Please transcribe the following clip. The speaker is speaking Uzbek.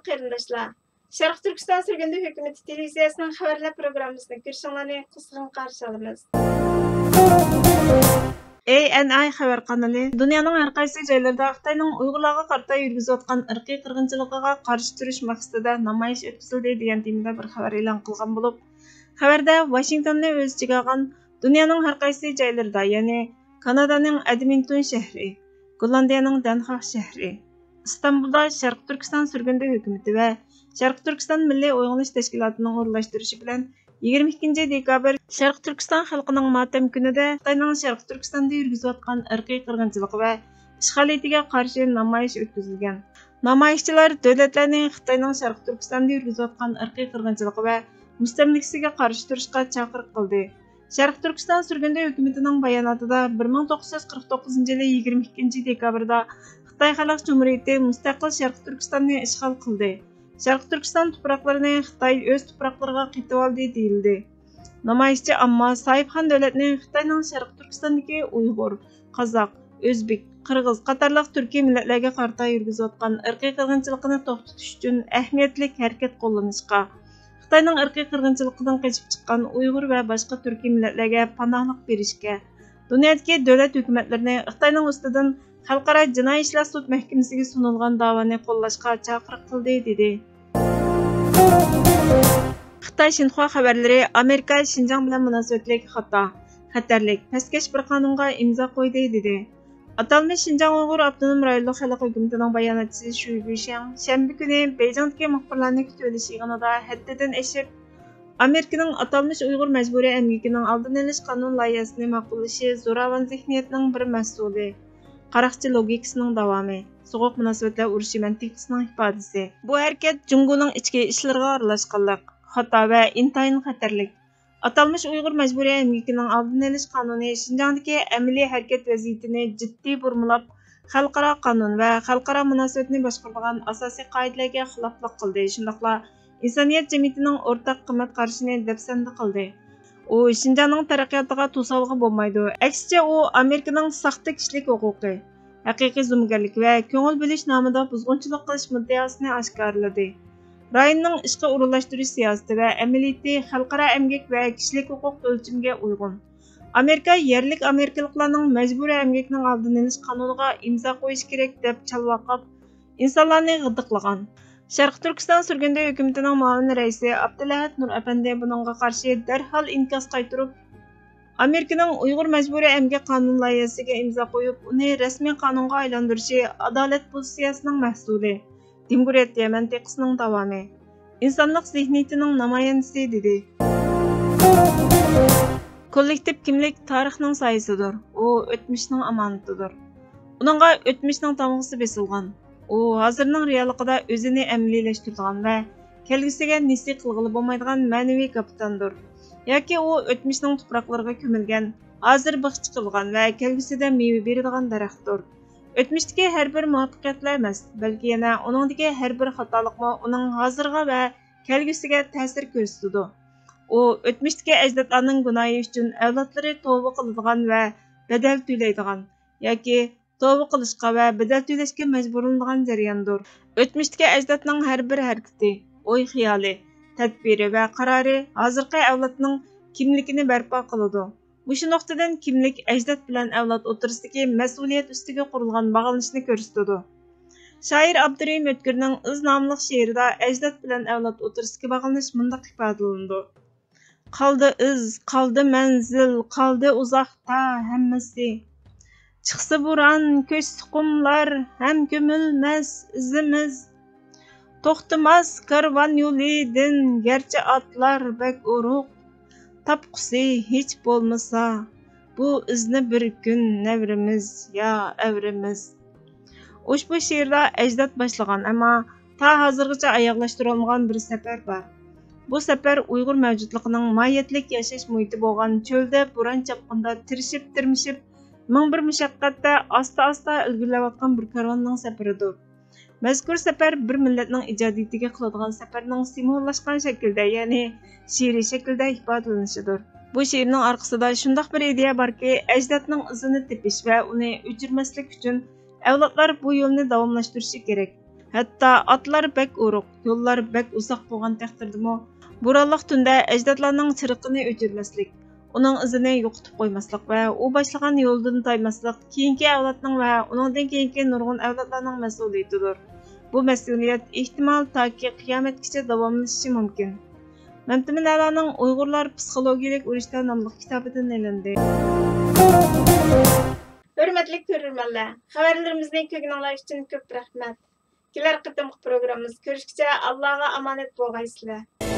qarindoshlar. Sharq Turkiston Surgundi hukumati televiziyasining xabarlar programmasini ko'rishinglarni qizg'in qarshi olamiz. ANI xabar kanali dunyoning har qaysi joylarida Xitoyning Uyg'urlarga qarata yurgizayotgan irqiy qirg'inchiligiga qarshi turish maqsadida namoyish o'tkazildi degan temada bir xabar e'lon qilgan bo'lib, xabarda Washingtonni o'z ichiga olgan dunyoning har qaysi joylarida, ya'ni Kanadaning Edmonton shahri, Gollandiyaning Danxoh shahri, İstanbulda Sharq Turkiston Surgundi hukumati va Sharq Turkiston Milliy Uyg'unish tashkilotining o'rinlashtirishi bilan 22 dekabr Sharq Turkiston xalqining motam kunida Xitoyning Sharq Turkistonda yurgizayotgan irqiy qirg'inchilik va ishg'oliyatiga qarshi namoyish o'tkazilgan. Namoyishchilar davlatlarning Xitoyning Sharq Turkistonda yurgizayotgan irqiy qirg'inchiligi va mustamlikasiga qarshi turishga chaqiriq qildi. Sharq Turkiston Surgundi hukumatining bayonotida 1949 yili 22 dekabrda Xitoy Xalq Cumhuriyati mustaqil Sharq Turkistonni ishg'ol qildi. Sharq Turkiston tuproqlarini Xitoy o'z tuproqlariga qaytib oldi deyildi. Namoyishchi ammo sohibxon davlatning Xitoyning Sharq Turkistondagi Uyg'ur, Qozoq, O'zbek, Qirg'iz qatorliq turkiy millatlarga qarata yurgizayotgan irqiy qirg'inchilikni to'xtatish uchun ahamiyatli harakat qo'llanishga, Xitoyning irqiy qirg'inchiligidan qochib chiqqan Uyg'ur va boshqa turkiy millatlarga panohlik berishga, dunyodagi davlat hukumatlarini Xitoyning ustidan Xalqaro jinoiy ishlar sud mahkamasiga sunilgan da'voni qo'llashga chaqiriq qildi dedi. Xitoy Xinhua xabarlari Amerika Xinjiang bilan munosabatlik xatarlik, pastkash bir qonunga imzo qo'ydi dedi. Atalmış Xinjiang Uyg'ur Avtonom rayonluq xalq hukumatining bayonotchisi Shu Guishang shanba kuni Beijingdagi muxbirlarni kutib olish yig'inida haddidan oshib Amerikaning atalmış Uyg'ur majburiy emgikining oldini olish qonun loyihasini ma'qullashi zo'ravon zihniyatning bir mas'uli, qaraqchi logikasining davomi, so'g'uq munosabatlar urushi mantiqasining ifodasi. Bu harakat Jungoning ichki ishlariga aralashganlik, xato va intayin xatarlik. Atalmış Uyg'ur majburiy emgikining oldini olish qonuni Xinjiangdagi amaliy harakat vaziyatini jiddiy burmilab, xalqaro qonun va xalqaro munosabatni boshqaradigan asosiy qoidalarga xiloflik qildi. Shundaqla insoniyat jamiyatining o'rtaq qimmat qarashini dafsanda qildi. U Xinjiangning taraqqiyotiga to'solg'i bo'lmaydi. Aksicha u Amerikaning saxta kishilik huquqi, haqiqiy zo'mgarlik va ko'ngil bo'lish nomida buzg'unchilik qilish muddaosini oshkorladi. Rayonning ishga o'rinlashtirish siyosati va amaliyati xalqaro emgak va kishilik huquq o'lchamiga uyg'un. Amerika yerlik amerikaliklarning majburiy emgakning oldini olish qonuniga imzo qo'yish kerak deb chalvoqib, insonlarni g'idiqlagan. Sharq Turkiston Surgundi hukumatining muavin raisi Abdulahat Nur Apandi buningga qarshi darhol inkos qaytarib, Amerikaning Uyg'ur majburiy emgak qonun loyihasiga imzo qo'yib, uni rasmiy qonunga aylantirishi adolat pozitsiyasining mahsuli, demokratiya mantiqasining davomi, insonlik zihniyatining namoyandasi dedi. Kollektiv kimlik tarixning soyasidir. U o'tmishning amonatidir. Uningga o'tmishning tamg'isi besilgan. U hozirning realligida o'zini amaliylashtiradigan va kelgusiga nisbi qilg'ili bo'lmaydigan ma'naviy kapitandir. Yoki u o'tmishning tuproqlariga ko'milgan, hozir bixchi qilgan va kelgusida meva beradigan daraxtdir. O'tmishdagi har bir muvaffaqiyatlar emas, balki yana uningdagi har bir xatolikmi uning hozirga va kelgusiga ta'sir ko'rsatadi. U o'tmishdagi ajdodlarning gunohi uchun avlodlari tavba qiladigan va badal to'laydigan yoki tavba qilishga va badal to'lashga majburlanadigan jarayondir. O'tmishdagi ajdodning har bir harakati, o'y-xiyoli, tadbiri va qarori hozirgi avlodning kimligini barpo qiladi. Mushu nuqtadan kimlik ajdod bilan avlod o'rtasidagi mas'uliyat ustiga qurilgan bog'lanishni ko'rsatadi. Shoir Abdurahim O'tkirning Iz nomli she'rida ajdod bilan avlod o'rtasidagi bog'lanish mundaq ifodalandi. Qoldi iz, qoldi manzil, qoldi uzoqda hammasi. Chiqsa bo'ron, ko'chsa qumlar, ham ko'milmas izimiz. To'xtamas karvon yo'lidan, garchi otlar bak uruq. Tapqusi hech bo'lmasa, bu izni bir kun navrimiz ya avrimiz. Ushbu she'rda ajdod boshlagan, ammo ta hozirgacha oyoqlashtirilmagan bir safar bor. Bu safar Uyg'ur mavjudligining moyatlik yashash muhiti bo'lgan cho'lda bo'ron chopqinda tirishib-tirmishib, ming bir mushaqqatda asta-asta ilgirlayotgan bir karvonning safaridir. Mazkur safar bir millatning ijodiyatiga qiladigan safarning simvollashgan shaklda, ya'ni she'riy shaklda ifodalanishidir. Bu she'rning orqasida shundoq bir ideya borki, ajdodning izini tepish va uni o'chirmaslik uchun avlodlar bu yo'lni davomlashtirishi kerak. Hatto otlar bak uruq, yo'llar bak uzoq bo'lgan taqdirdami, bo'ronliq tunda ajdodlarning chiriqini o'chirmaslik, uning izini yo'qotib qo'ymaslik va u boshlagan yo'ldan taymaslik keyingi avlodning va uningdan keyingi nurg'un avlodlarning mas'uliyatidir. Bu mas'uliyat ehtimol toki qiyomatgacha davomlashishi mumkin. Mamtimin A'loning Uyg'urlar psixologiyalik urushlar nomli kitobidan ilindi. Hurmatli ko'rurmanlar, xabarlarimizni ko'rganinglar uchun ko'p rahmat. Kelar qitimli programmamiz ko'rishguncha Allohga omonat bo'lgaysizlar.